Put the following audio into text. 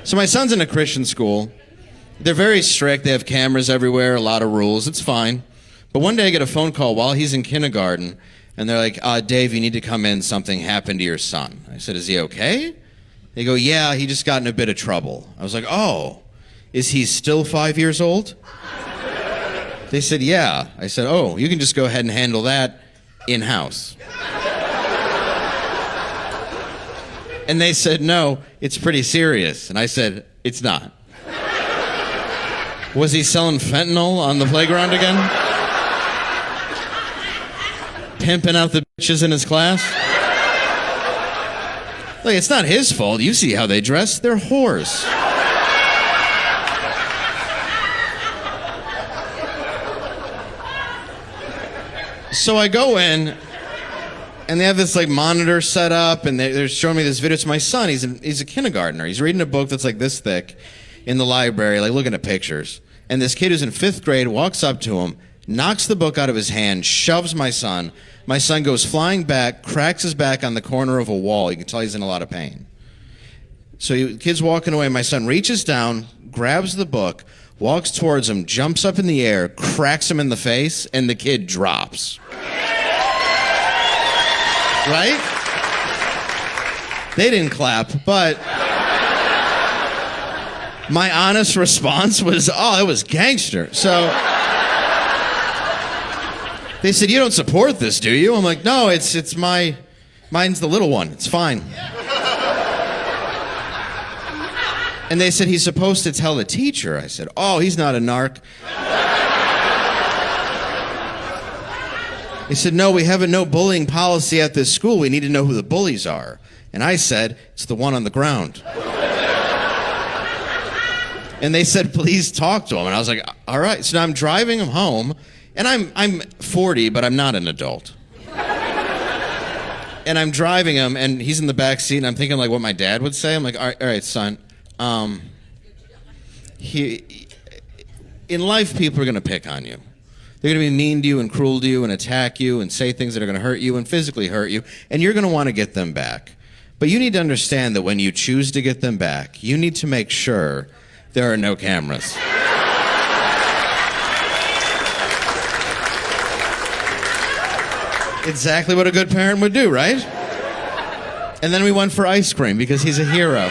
So my son's in a Christian school. They're very strict. They have cameras everywhere, a lot of rules. It's fine. But one day I get a phone call while he's in kindergarten, and they're like, Dave, you need to come in. Something happened to your son. I said, is he okay? They go, yeah, he just got in a bit of trouble. I was like, oh, is he still 5 years old? They said, yeah. I said, oh, you can just go ahead and handle that in-house. And they said, no, it's pretty serious. And I said, it's not. Was he selling fentanyl on the playground again? Pimping out the bitches in his class? Like, it's not his fault. You see how they dress. They're whores. So I go in, and they have this like monitor set up, and they're showing me this video. It's my son. He's a kindergartner. He's reading a book that's like this thick in the library, like looking at pictures. And this kid who's in 5th grade walks up to him, knocks the book out of his hand, shoves my son. My son goes flying back, cracks his back on the corner of a wall. You can tell he's in a lot of pain. So the kid's walking away. My son reaches down, grabs the book, walks towards him, jumps up in the air, cracks him in the face, and the kid drops. Right? They didn't clap, but my honest response was, oh, it was gangster. So they said, you don't support this, do you? I'm like, no, mine's the little one. It's fine. And they said, he's supposed to tell the teacher. I said, oh, he's not a narc. He said, no, we have a no bullying policy at this school. We need to know who the bullies are. And I said, it's the one on the ground. And they said, please talk to him. And I was like, all right. So now I'm driving him home, and I'm 40, but I'm not an adult. And I'm driving him, and he's in the back seat, and I'm thinking like what my dad would say. I'm like, all right, son. In life, people are going to pick on you. They're going to be mean to you and cruel to you and attack you and say things that are going to hurt you and physically hurt you, and you're going to want to get them back. But you need to understand that when you choose to get them back, you need to make sure there are no cameras. Exactly what a good parent would do, right? And then we went for ice cream because he's a hero.